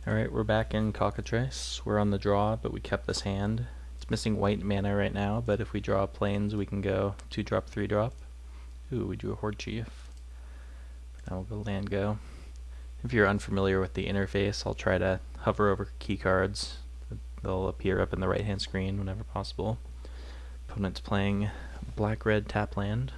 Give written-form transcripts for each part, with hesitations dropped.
Alright, we're back in Cockatrice. We're on the draw, but we kept this hand. It's missing white mana right now, but if we draw plains, we can go 2-drop, 3-drop. Ooh, we drew a Horde Chief. Now we'll go land go. If you're unfamiliar with the interface, I'll try to hover over key cards. They'll appear up in the right-hand screen whenever possible. Opponent's playing black-red tap land.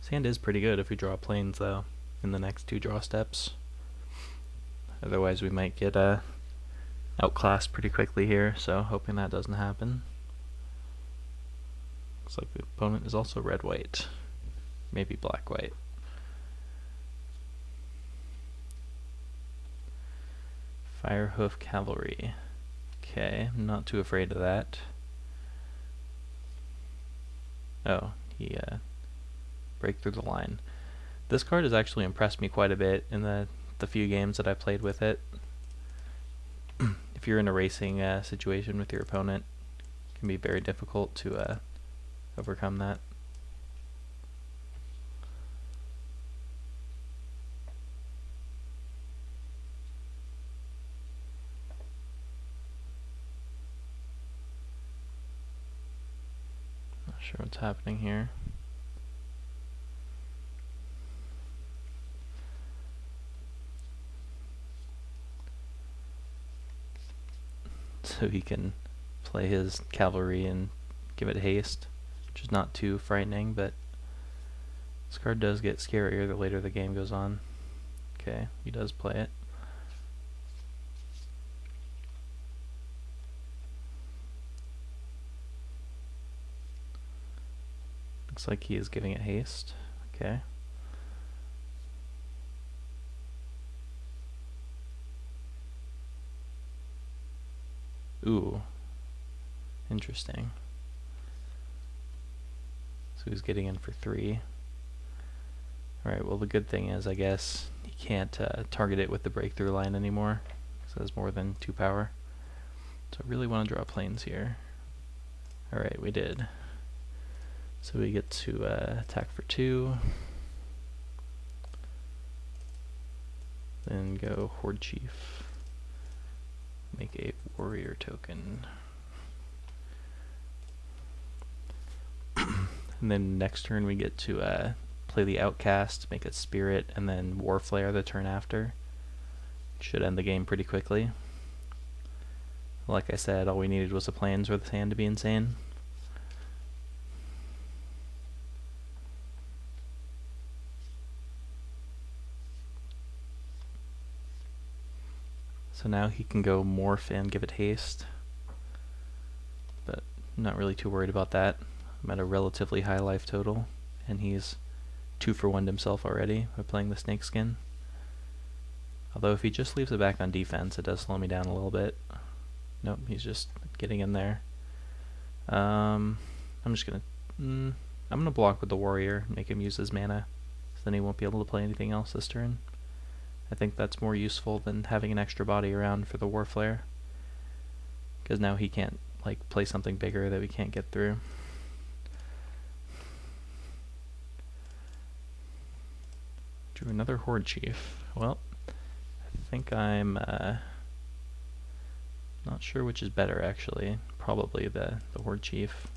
This hand is pretty good if we draw plains, though, in the next 2 draw steps. Otherwise we might get outclassed pretty quickly here, so hoping that doesn't happen. Looks like the opponent is also red-white. Maybe black-white. Firehoof Cavalry. Okay, I'm not too afraid of that. Oh, he break through the line. This card has actually impressed me quite a bit in the few games that I played with it. If you're in a racing situation with your opponent, it can be very difficult to overcome that. Not sure what's happening here. So he can play his cavalry and give it haste, which is not too frightening, but this card does get scarier the later the game goes on. Okay, he does play it. Looks like he is giving it haste. Okay. Ooh, interesting. So he's getting in for 3. Alright, well the good thing is, I guess, he can't target it with the breakthrough line anymore, because it has more than 2 power. So I really want to draw plains here. Alright, we did. So we get to attack for 2. Then go Horde Chief. Make a warrior token. And then next turn we get to play the outcast, make a spirit, and then Warflare the turn after. Should end the game pretty quickly. Like I said, all we needed was a plains for this hand to be insane. So now he can go morph and give it haste, but I'm not really too worried about that. I'm at a relatively high life total, and he's 2 for 1'd himself already by playing the snakeskin. Although if he just leaves it back on defense, it does slow me down a little bit. Nope, he's just getting in there. I'm gonna block with the warrior, make him use his mana, so then he won't be able to play anything else this turn. I think that's more useful than having an extra body around for the Warflare, because now he can't play something bigger that we can't get through. Drew another Horde Chief. Well, I think I'm not sure which is better actually. Probably the Horde Chief.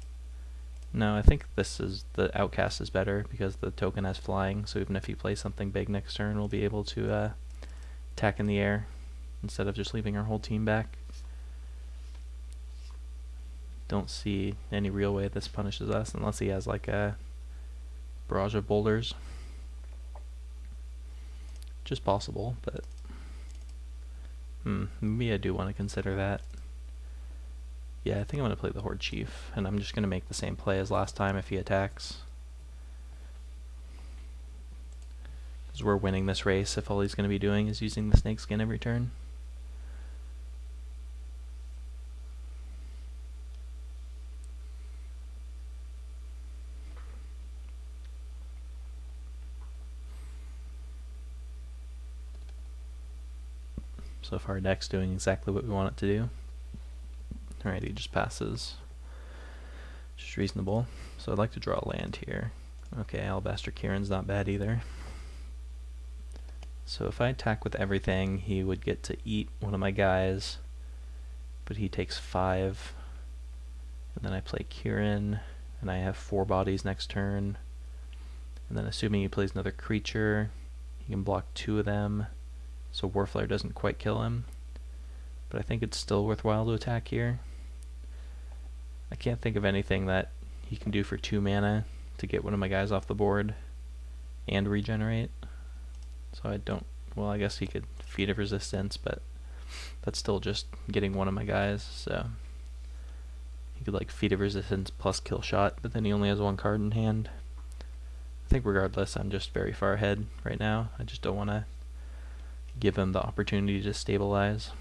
No, I think the Outcast is better because the token has flying, so even if he plays something big next turn, we'll be able to attack in the air instead of just leaving our whole team back. Don't see any real way this punishes us unless he has like a barrage of boulders. Just possible, but maybe I do want to consider that. Yeah, I think I'm going to play the Horde Chief, and I'm just going to make the same play as last time if he attacks. Because we're winning this race if all he's going to be doing is using the snakeskin every turn. So far, deck's doing exactly what we want it to do. Alright, he just passes. Just reasonable. So I'd like to draw a land here. Okay, Alabaster Kieran's not bad either. So if I attack with everything, he would get to eat one of my guys, but he takes 5. And then I play Kieran, and I have 4 bodies next turn. And then assuming he plays another creature, he can block 2 of them, so Warflare doesn't quite kill him. But I think it's still worthwhile to attack here. I can't think of anything that he can do for 2 mana to get one of my guys off the board and regenerate. So I don't, well, I guess he could Feat of Resistance, but that's still just getting one of my guys, so he could like Feat of Resistance plus Kill Shot, but then he only has 1 card in hand. I think regardless, I'm just very far ahead right now. I just don't want to give him the opportunity to stabilize.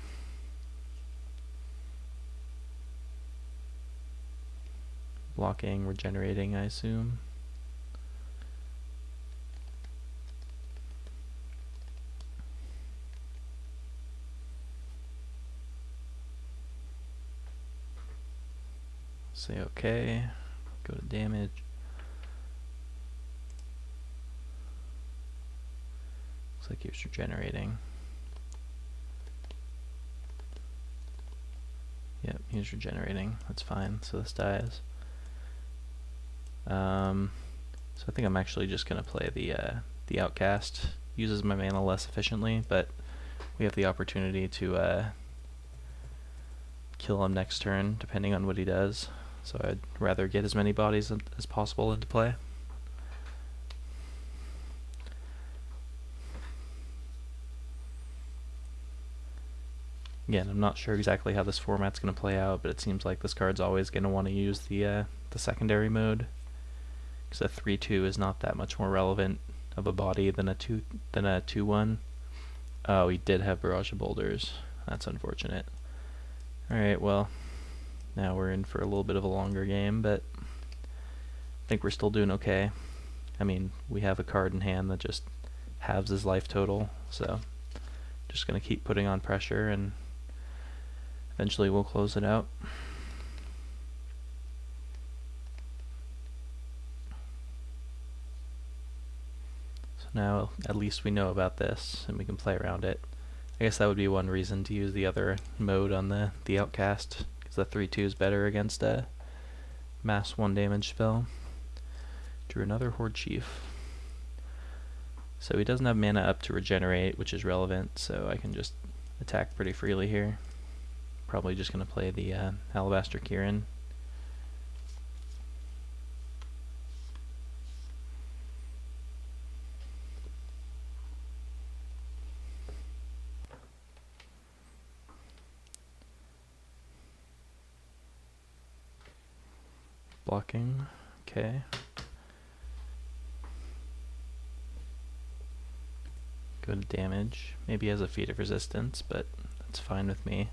Blocking, regenerating, I assume. Say okay, go to damage. Looks like he was regenerating. Yep, he was regenerating, that's fine, so this dies. So I think I'm actually just going to play the Outcast. Uses my mana less efficiently, but we have the opportunity to kill him next turn, depending on what he does. So I'd rather get as many bodies as possible into play. Again, I'm not sure exactly how this format's going to play out, but it seems like this card's always going to want to use the secondary mode, because a 3/2 is not that much more relevant of a body than a 2/1. Oh, he did have Barrage of Boulders. That's unfortunate. Alright, well, now we're in for a little bit of a longer game, but I think we're still doing okay. I mean, we have a card in hand that just halves his life total, so just going to keep putting on pressure, and eventually we'll close it out. So now at least we know about this, and we can play around it. I guess that would be one reason to use the other mode on the Outcast, because the 3/2 is better against a mass 1 damage spell. Drew another Horde Chief. So he doesn't have mana up to regenerate, which is relevant, so I can just attack pretty freely here. Probably just going to play the Alabaster Kieran. Blocking, okay. Go to damage. Maybe he has a Feat of Resistance, but that's fine with me.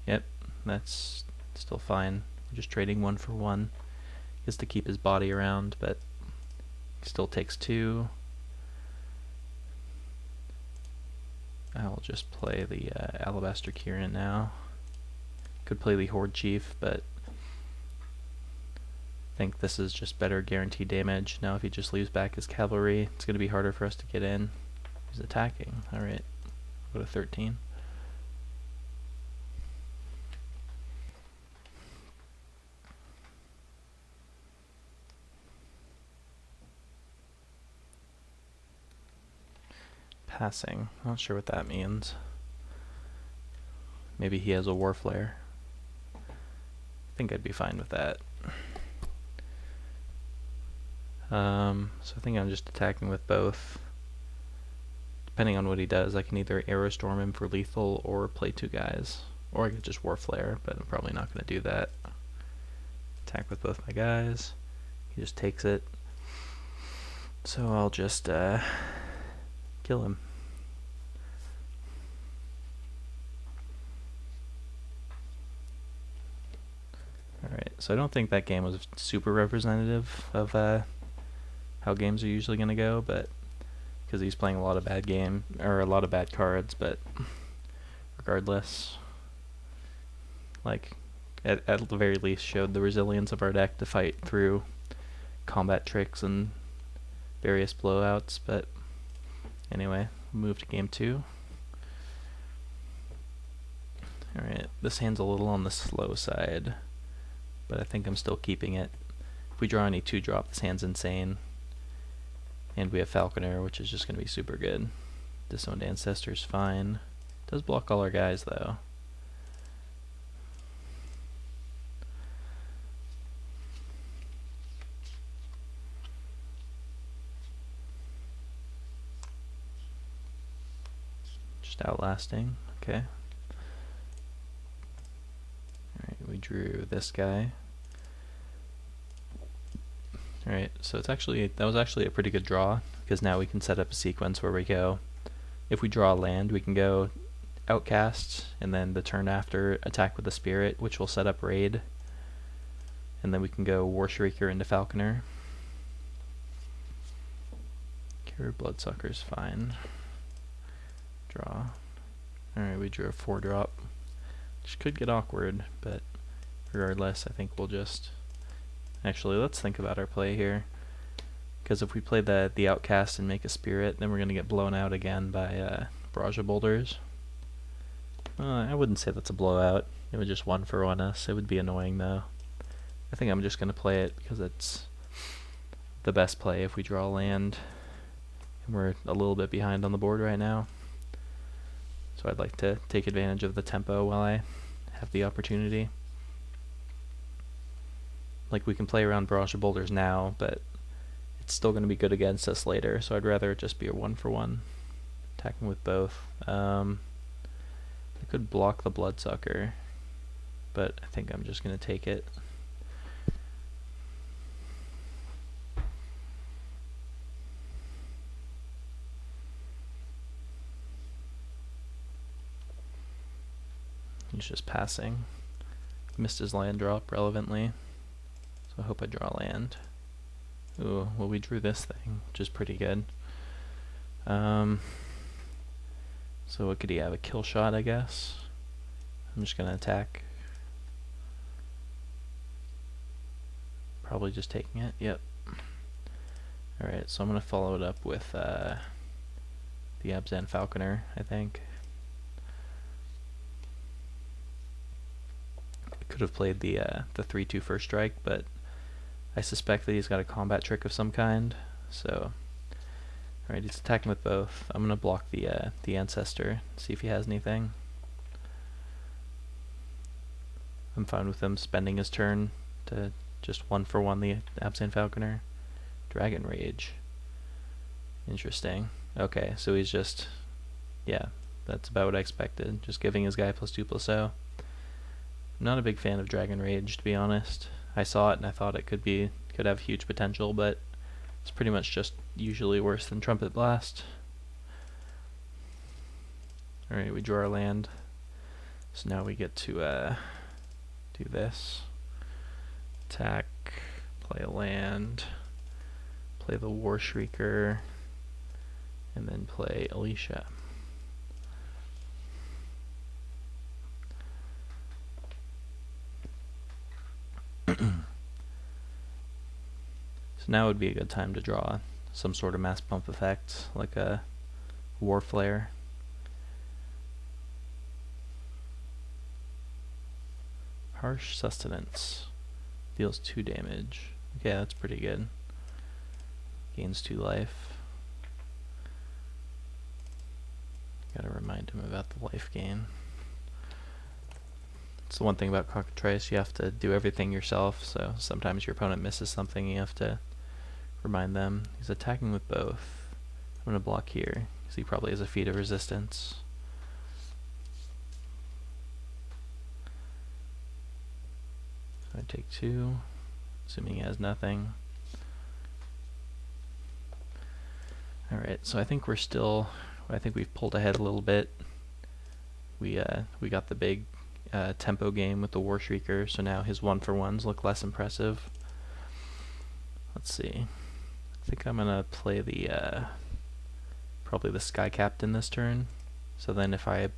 Yep, that's still fine. We're just trading 1 for 1. He has to keep his body around, but he still takes 2. I'll just play the Alabaster Kieran now. Could play the Horde Chief, but I think this is just better guaranteed damage. Now if he just leaves back his cavalry, it's going to be harder for us to get in. He's attacking. Alright, go to 13. Passing. Not sure what that means. Maybe he has a War Flare. I think I'd be fine with that. So I think I'm just attacking with both. Depending on what he does, I can either Arrow Storm him for lethal or play 2 guys. Or I could just War Flare, but I'm probably not going to do that. Attack with both my guys. He just takes it. So I'll just kill him. Alright, so I don't think that game was super representative of how games are usually going to go, but because he's playing a lot of bad cards, but regardless, like at the very least showed the resilience of our deck to fight through combat tricks and various blowouts, but anyway, move to game 2. Alright, this hand's a little on the slow side, but I think I'm still keeping it. If we draw any 2-drop, this hand's insane. And we have Falconer, which is just going to be super good. Disowned Ancestor's fine. Does block all our guys, though. Just outlasting, okay. Alright, we drew this guy. Alright, so that was actually a pretty good draw, because now we can set up a sequence where we go, if we draw a land, we can go Outcast, and then the turn after attack with the Spirit, which will set up Raid, and then we can go Warshrieker into Falconer. Cure Bloodsucker's fine. Draw. Alright, we drew a 4-drop, which could get awkward, but regardless, I think we'll just... Actually, let's think about our play here, because if we play the Outcast and make a Spirit, then we're going to get blown out again by Barrage of Boulders. I wouldn't say that's a blowout. It would just 1-for-1 us. It would be annoying, though. I think I'm just going to play it because it's the best play if we draw land. And we're a little bit behind on the board right now. So I'd like to take advantage of the tempo while I have the opportunity. Like, we can play around Barrage of Boulders now, but it's still going to be good against us later, so I'd rather it just be a 1-for-1. Attacking with both. I could block the Bloodsucker, but I think I'm just going to take it. He's just passing. Missed his land drop relevantly, so I hope I draw land. Ooh, well, we drew this thing, which is pretty good. So what could he have? A kill shot, I guess? I'm just going to attack. Probably just taking it, yep. Alright, so I'm going to follow it up with the Abzan Falconer, I think. I could have played the 3/2 first strike, but I suspect that he's got a combat trick of some kind, so... Alright, he's attacking with both. I'm going to block the Ancestor, see if he has anything. I'm fine with him spending his turn to just 1-for-1 the Abzan Falconer. Dragon Rage. Interesting. Okay, so he's just... Yeah, that's about what I expected. Just giving his guy +2/+0. I'm not a big fan of Dragon Rage, to be honest. I saw it and I thought it could have huge potential, but it's pretty much just usually worse than Trumpet Blast. Alright, we draw our land. So now we get to do this. Attack, play a land, play the Warshrieker, and then play Alicia. So now would be a good time to draw some sort of mass pump effect, like a War Flare. Harsh Sustenance. Deals 2 damage. Okay, that's pretty good. Gains 2 life. Gotta remind him about the life gain. It's the one thing about Cockatrice, you have to do everything yourself, so sometimes your opponent misses something, you have to remind them. He's attacking with both. I'm going to block here, because he probably has a feat of resistance. So I take 2, assuming he has nothing. Alright, so I think we've pulled ahead a little bit. We got the big tempo game with the Warshrieker, so now his 1-for-1s look less impressive. Let's see. I think I'm gonna play the probably the Sky Captain this turn. So then if I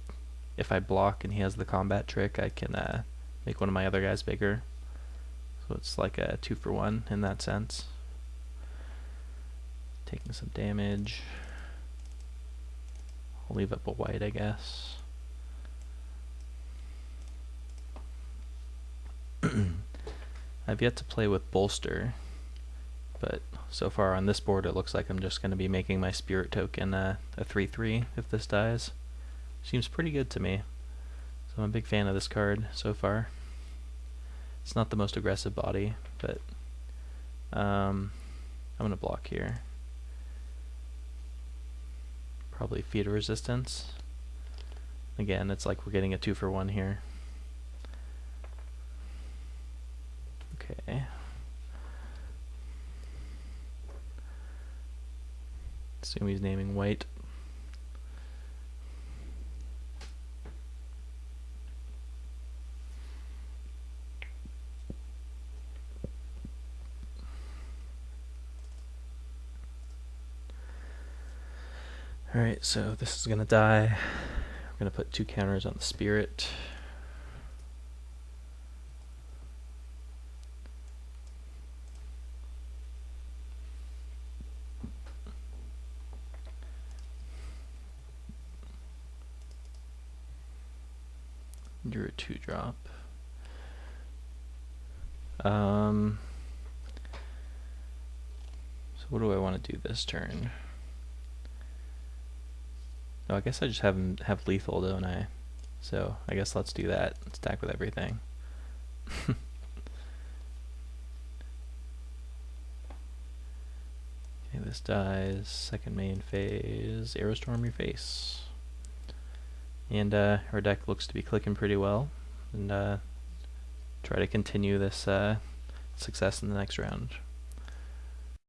block and he has the combat trick, I can make one of my other guys bigger. So it's like a 2-for-1 in that sense. Taking some damage. I'll leave up a white, I guess. I've yet to play with Bolster, but so far on this board it looks like I'm just going to be making my Spirit token a 3/3 if this dies. Seems pretty good to me. So I'm a big fan of this card so far. It's not the most aggressive body, but I'm going to block here. Probably Feeder Resistance. Again, it's like we're getting a 2-for-1 here. Okay. Assume he's naming white. Alright, so this is going to die. We're going to put 2 counters on the Spirit. Drew a 2-drop. So what do I want to do this turn? Oh, I guess I just have him have lethal, don't I? So I guess let's do that. Let's attack with everything. Okay, this dies. Second main phase. Aerostorm your face. And our deck looks to be clicking pretty well. And try to continue this success in the next round.